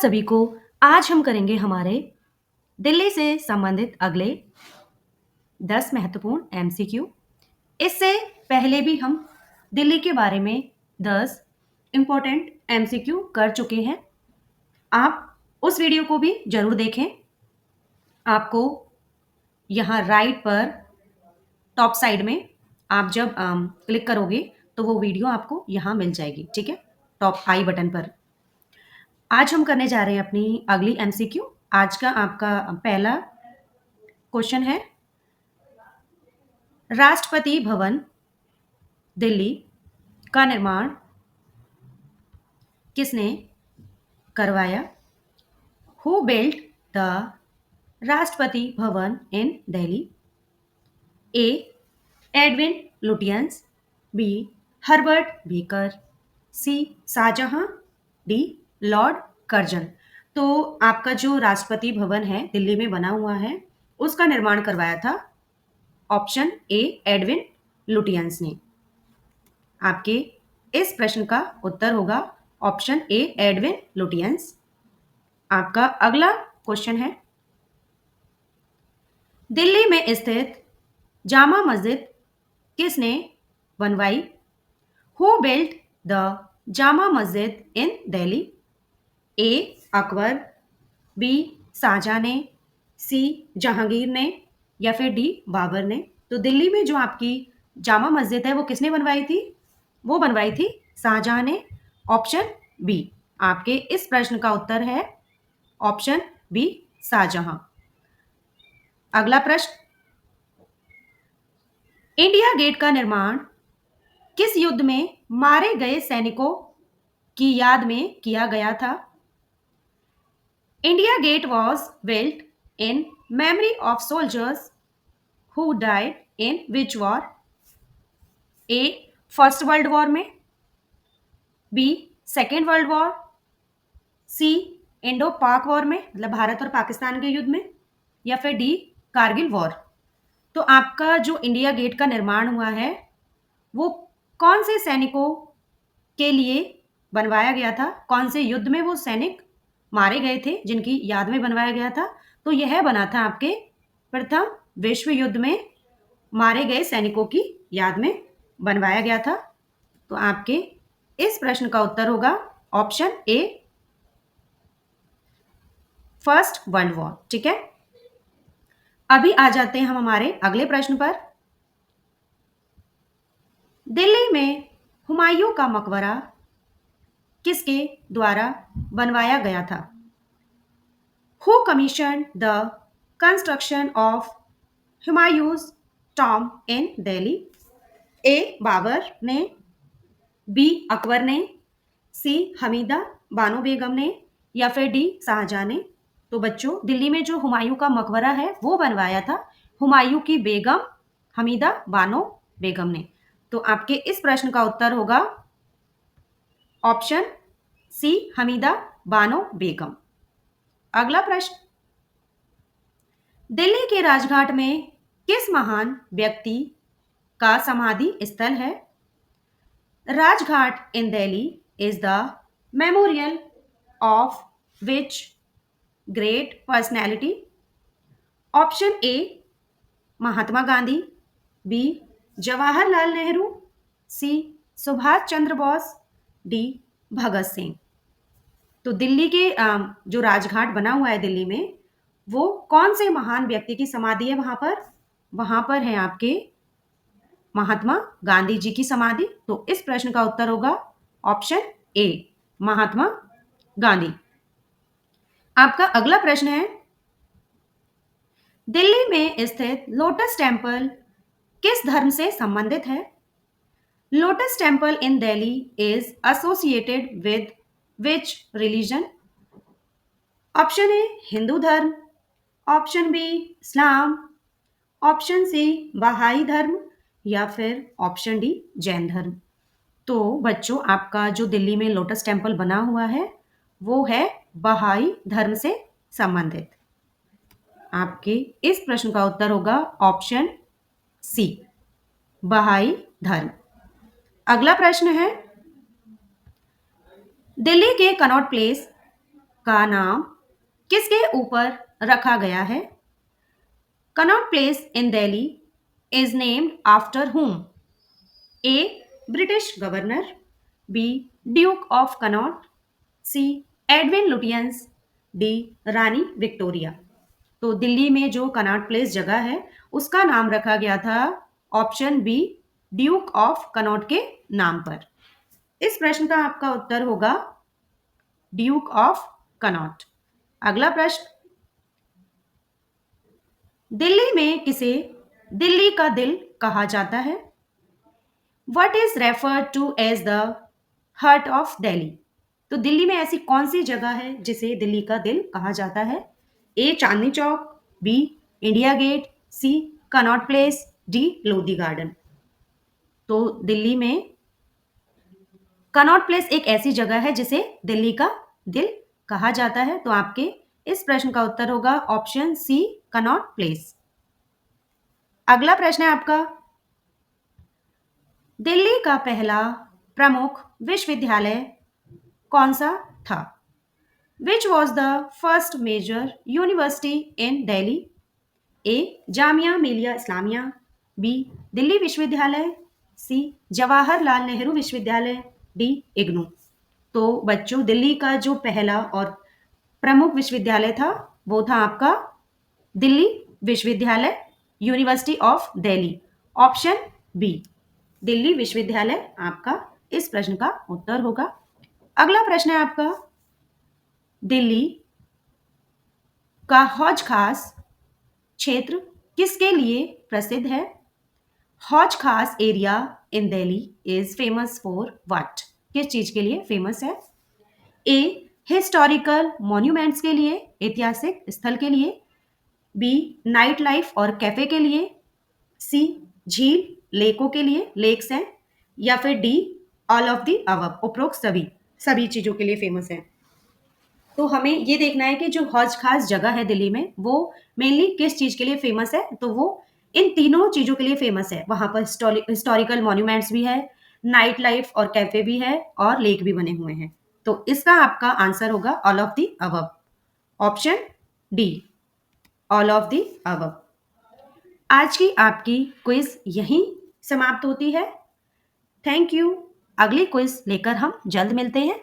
सभी को। आज हम करेंगे हमारे दिल्ली से संबंधित अगले 10 महत्वपूर्ण एमसीक्यू। इससे पहले भी हम दिल्ली के बारे में 10 इम्पोर्टेंट एमसीक्यू कर चुके हैं। आप उस वीडियो को भी जरूर देखें। आपको यहाँ राइट पर टॉप साइड में आप जब क्लिक करोगे तो वो वीडियो आपको यहाँ मिल जाएगी, ठीक है, टॉप आई बटन पर। आज हम करने जा रहे हैं अपनी अगली एमसीक्यू। आज का आपका पहला क्वेश्चन है, राष्ट्रपति भवन दिल्ली का निर्माण किसने करवाया? Who built the Rashtrapati Bhavan in Delhi? A Edwin Lutyens, B Herbert Baker, C Shahjahan, D Lord Curzon. तो आपका जो राष्ट्रपति भवन है दिल्ली में बना हुआ है उसका निर्माण करवाया था ऑप्शन ए एडविन लुटियंस ने। आपके इस प्रश्न का उत्तर होगा ऑप्शन ए एडविन लुटियंस। आपका अगला क्वेश्चन है, दिल्ली में स्थित जामा मस्जिद किसने बनवाई? Who built the Jama Masjid in Delhi? A Akbar, B Shahjahan ने, सी जहांगीर ने, या फिर डी बाबर ने। तो दिल्ली में जो आपकी जामा मस्जिद है वो किसने बनवाई थी? वो बनवाई थी शाहजहां ने। Option B. आपके इस प्रश्न का उत्तर है ऑप्शन बी शाहजहां। अगला प्रश्न, इंडिया गेट का निर्माण किस युद्ध में मारे गए सैनिकों की याद में किया गया था? India Gate was built in memory of soldiers who died in which war? A first world war में, B second world war, C Indo Pak war में मतलब भारत और पाकिस्तान के युद्ध में, या फिर डी कारगिल वॉर। तो आपका जो इंडिया गेट का निर्माण हुआ है वो कौन से सैनिकों के लिए बनवाया गया था? कौन से युद्ध में वो सैनिक मारे गए थे जिनकी याद में बनवाया गया था? तो यह बना था आपके प्रथम विश्व युद्ध में मारे गए सैनिकों की याद में बनवाया गया था। तो आपके इस प्रश्न का उत्तर होगा option A first world war, ठीक है। अभी आ जाते हैं हम हमारे अगले प्रश्न पर। दिल्ली में हुमायूं का मकबरा किसके द्वारा बनवाया गया था? Who commission the construction of Humayun's tomb in Delhi? A Babar ने, बी अकबर ने, सी हमीदा बानो बेगम ने, या फिर डी शाहजहां ने। तो बच्चों, दिल्ली में जो हुमायूं का मकबरा है वो बनवाया था हुमायूं की बेगम हमीदा बानो बेगम ने। तो आपके इस प्रश्न का उत्तर होगा ऑप्शन सी हमीदा बानो बेगम। अगला प्रश्न, दिल्ली के राजघाट में किस महान व्यक्ति का समाधि स्थल है? Rajghat in Delhi is the memorial of which great personality? Option A Mahatma Gandhi, B Jawaharlal Nehru, C Subhash Chandra Bose, D Bhagat Singh. तो दिल्ली के जो राजघाट बना हुआ है दिल्ली में वो कौन से महान व्यक्ति की समाधि है? वहां पर है आपके महात्मा गांधी जी की समाधि। तो इस प्रश्न का उत्तर होगा ऑप्शन ए महात्मा गांधी। आपका अगला प्रश्न है, दिल्ली में स्थित लोटस टेम्पल किस धर्म से संबंधित है? Lotus temple in Delhi is associated with which religion? Option A Hindu धर्म, ऑप्शन बी इस्लाम, ऑप्शन सी बहाई धर्म, या फिर ऑप्शन डी जैन धर्म। तो बच्चों, आपका जो दिल्ली में लोटस टेम्पल बना हुआ है वो है बहाई धर्म से संबंधित। आपके इस प्रश्न का उत्तर होगा ऑप्शन सी बहाई धर्म। अगला प्रश्न है, दिल्ली के कनॉट प्लेस का नाम किसके ऊपर रखा गया है? Connaught Place in Delhi is named after whom? A British governor, B Duke of Connaught, C Edwin Lutyens, D रानी विक्टोरिया। तो दिल्ली में जो कनॉट प्लेस जगह है उसका नाम रखा गया था option B Duke of Connaught के नाम पर। इस प्रश्न का आपका उत्तर होगा ड्यूक ऑफ कनॉट। अगला प्रश्न, दिल्ली में किसे दिल्ली का दिल कहा जाता है? What is referred to as the heart of Delhi? तो दिल्ली में ऐसी कौन सी जगह है जिसे दिल्ली का दिल कहा जाता है? A Chandni Chowk, B India Gate, C Connaught Place, D Lodhi Garden. तो दिल्ली में कनॉट प्लेस एक ऐसी जगह है जिसे दिल्ली का दिल कहा जाता है। तो आपके इस प्रश्न का उत्तर होगा ऑप्शन सी कनॉट प्लेस। अगला प्रश्न है आपका, दिल्ली का पहला प्रमुख विश्वविद्यालय कौन सा था? Which was the first major university in Delhi? A Jamia Millia Islamia, B Delhi विश्वविद्यालय, सी जवाहरलाल नेहरू विश्वविद्यालय, डी इग्नू। तो बच्चों, दिल्ली का जो पहला और प्रमुख विश्वविद्यालय था वो था आपका दिल्ली विश्वविद्यालय, university of Delhi, option B Delhi विश्वविद्यालय आपका इस प्रश्न का उत्तर होगा। अगला प्रश्न है आपका, दिल्ली का हौज खास क्षेत्र किसके लिए प्रसिद्ध है? हौज खास area in Delhi is famous for what? किस चीज के लिए फेमस है? ए हिस्टोरिकल मॉन्यूमेंट्स के लिए, ऐतिहासिक स्थल के लिए, बी नाइट लाइफ और कैफे के लिए, सी झील लेकों के लिए, लेक्स हैं, या फिर D all of the above, उपरोक्त सभी सभी चीजों के लिए फेमस है। तो हमें ये देखना है कि जो हौज खास जगह है दिल्ली में वो मेनली किस चीज के लिए फेमस है। तो वो इन तीनों चीजों के लिए फेमस है। वहां पर हिस्टोरिकल मॉन्यूमेंट्स भी है, नाइट लाइफ और कैफे भी है, और लेक भी बने हुए हैं। तो इसका आपका आंसर होगा all of the above, option D all of the above. आज की आपकी क्विज यहीं समाप्त होती है। Thank you. अगली क्विज लेकर हम जल्द मिलते हैं।